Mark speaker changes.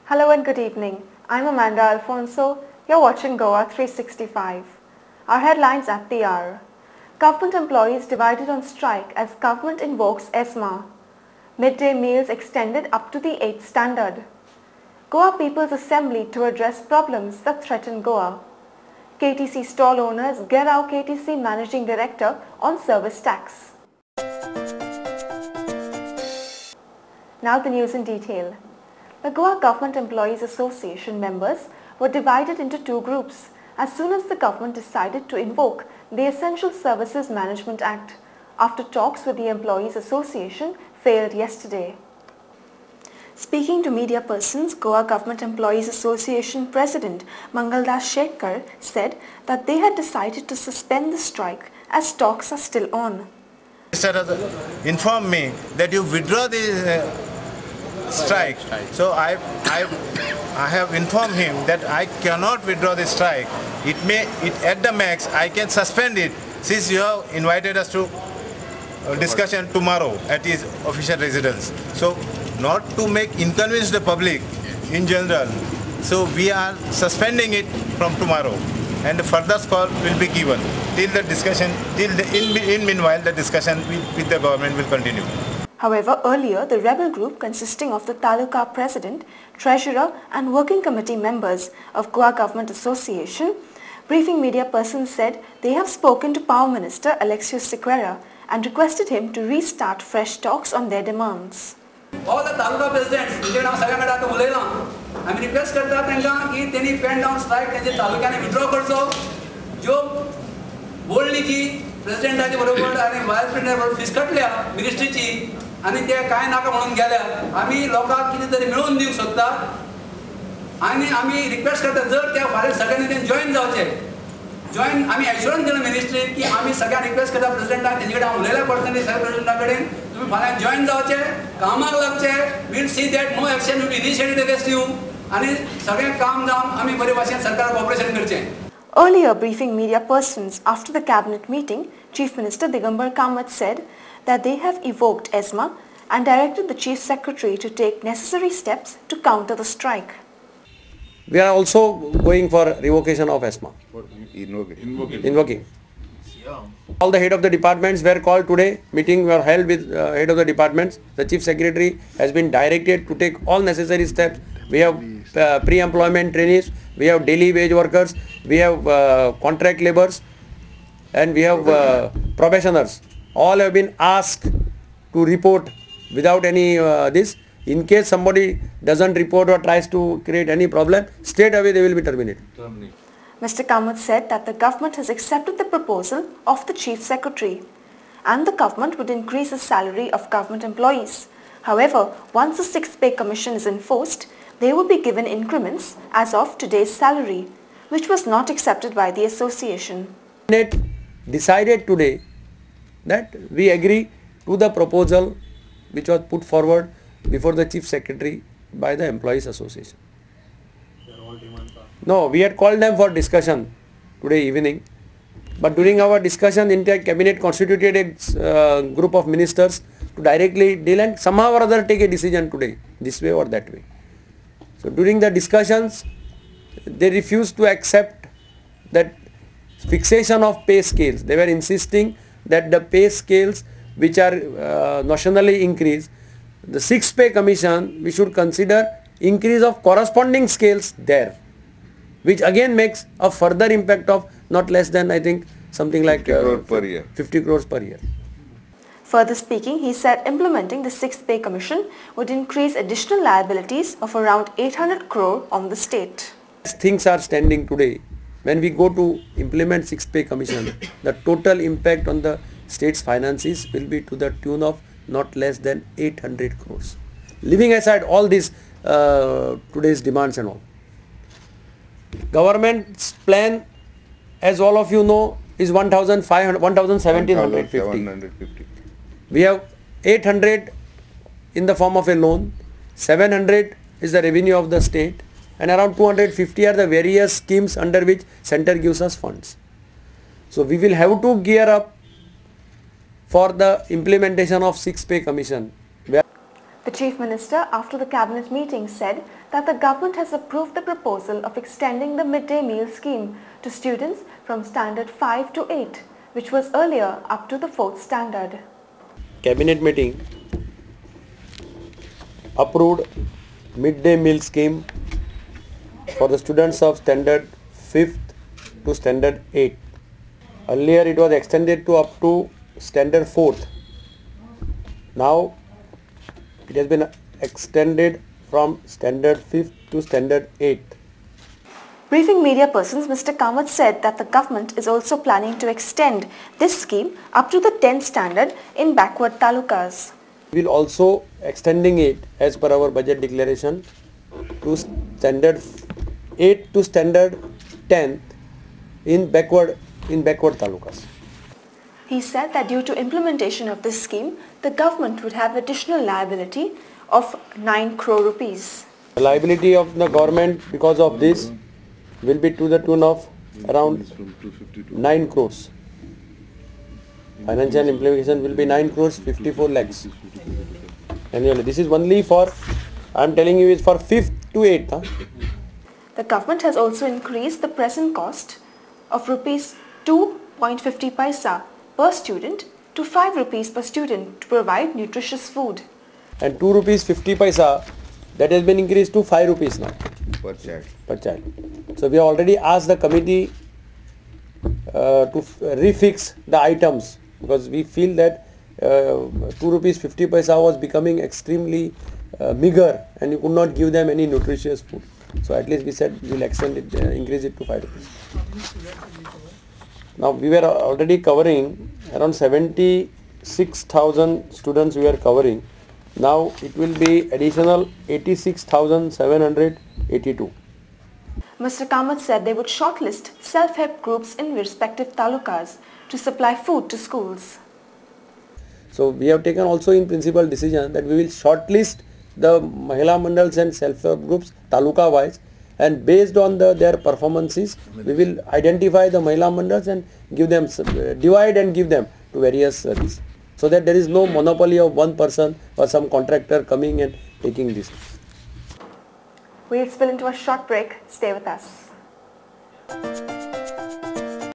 Speaker 1: Hello and good evening. I'm Amanda Alfonso. You're watching Goa 365. Our headlines at the hour. Government employees divided on strike as government invokes ESMA. Midday meals extended up to the 8th standard. Goa People's Assembly to address problems that threaten Goa. KTC stall owners Goacom KTC Managing Director on service tax. Now the news in detail. The Goa Government Employees Association members were divided into two groups as soon as the government decided to invoke the Essential Services Management Act after talks with the Employees Association failed yesterday. Speaking to media persons, Goa Government Employees Association President Mangaldas Shekhar said that they had decided to suspend the strike as talks are still on.
Speaker 2: Minister has informed me that you withdraw the strike. So I have informed him that I cannot withdraw the strike. At the max I can suspend it since you have invited us to discussion tomorrow at his official residence. So not to make inconvenience the public in general. So we are suspending it from tomorrow, and the further call will be given till the discussion. Meanwhile the discussion with the government will continue.
Speaker 1: However, earlier the rebel group consisting of the Taluka President, Treasurer and Working Committee members of Goa Government Association, briefing media persons said they have spoken to Power Minister Alexius Sequeira and requested him to restart fresh talks on their demands.
Speaker 3: All the Taluka presidents, I am request करता त्यांना की त्यांनी pen down strike त्यांच्या तालुक्याने withdraw करचो जो बोलली की प्रेसिडेंटाच्या बरोबर आणि व्हाईस प्रेसिडेंट बरोबर फिसकटल्या मिनिस्ट्रीची आणि ते काय नाका म्हणून गेल्या आम्ही लोकांक किती तरी मिळवून दिवंक सोदता आणि आम्ही रिक्वेस्ट करता जर त्या फाल्यां सगळ्यांनी ते जॉइन जावचे आम्ही एश्योरन्स दिलं मिनिस्ट्री की आम्ही सगळ्या रिक्वेस्ट करता प्रेसिडेंटाक तेंचे कडेन हांव उलयल्या पर्सनली सगळ्या प्रेसिडेंटा कडेन तुम्ही फाल्यां जॉइन जावचे कामाक लागचे will see that no action will be initiated against you आणि सगळे काम जावन आम्ही बरे भाशेन सरकार कॉपरेशन करचें.
Speaker 1: Earlier briefing media persons after the cabinet meeting, Chief Minister Digambar Kamath said that they have evoked ESMA and directed the Chief Secretary to take necessary steps to counter the strike.
Speaker 4: We are also going for revocation of ESMA. Invoking. All the head of the departments were called today. Meeting were held with head of the departments. The Chief Secretary has been directed to take all necessary steps. We have pre-employment trainees, we have daily wage workers, we have contract laborers, and we have probationers. All have been asked to report without any this. In case somebody doesn't report or tries to create any problem, straight away they will be terminated.
Speaker 1: Mr. Kamath said that the government has accepted the proposal of the Chief Secretary and the government would increase the salary of government employees. However, once the 6th Pay Commission is enforced, they will be given increments as of today's salary, which was not accepted by the association.
Speaker 4: Cabinet decided today that we agree to the proposal which was put forward before the Chief Secretary by the Employees Association. No, we had called them for discussion today evening, but during our discussion, India Cabinet constituted a group of ministers to directly deal and somehow or other take a decision today, this way or that way. So during the discussions, they refused to accept that fixation of pay scales. They were insisting that the pay scales which are notionally increased, the 6th Pay Commission, we should consider increase of corresponding scales there, which again makes a further impact of not less than I think something like 50 crores per year.
Speaker 1: Further speaking, he said implementing the 6th Pay Commission would increase additional liabilities of around 800 crore on the state.
Speaker 4: As things are standing today, when we go to implement 6th Pay Commission, the total impact on the state's finances will be to the tune of not less than 800 crores. Leaving aside all these today's demands and all. Government's plan, as all of you know, is 1,1750. We have 800 in the form of a loan, 700 is the revenue of the state, and around 250 are the various schemes under which center gives us funds. So we will have to gear up for the implementation of 6th Pay Commission.
Speaker 1: The Chief Minister, after the Cabinet meeting, said that the government has approved the proposal of extending the midday meal scheme to students from Standard 5 to 8, which was earlier up to the 4th standard.
Speaker 4: Cabinet meeting approved midday meal scheme for the students of Standard 5th to Standard 8th. Earlier it was extended to up to Standard 4th. Now it has been extended from Standard 5th to Standard 8th.
Speaker 1: Briefing media persons, Mr. Kamath said that the government is also planning to extend this scheme up to the 10th standard in backward talukas.
Speaker 4: We will also extending it as per our budget declaration to Standard 8 to Standard 10th in backward talukas.
Speaker 1: He said that due to implementation of this scheme, the government would have additional liability of 9 crore rupees.
Speaker 4: The liability of the government because of this will be to the tune of around 9 crores. Financial implication will be 9 crores 54 lakhs annually. This is only for, I am telling you, is for 5th to 8th. Huh?
Speaker 1: The government has also increased the present cost of rupees 2.50 paisa per student to 5 rupees per student to provide nutritious food.
Speaker 4: And 2 rupees 50 paisa, that has been increased to 5 rupees now
Speaker 2: Per child.
Speaker 4: per child. So we have already asked the committee to refix the items, because we feel that 2 rupees 50 paisa was becoming extremely meager and you could not give them any nutritious food. So at least we said we will extend it, increase it to 5 rupees. Now we were already covering around 76,000 students we were covering. Now it will be additional 86,782.
Speaker 1: Mr. Kamath said they would shortlist self-help groups in respective talukas to supply food to schools.
Speaker 4: So we have taken also in principle decision that we will shortlist the Mahila Mandals and self-help groups taluka wise, and based on their performances we will identify the Mahila Mandals and give them, divide and give them to various these, so that there is no monopoly of one person or some contractor coming and taking this.
Speaker 1: We'll spill into a short break. Stay with us.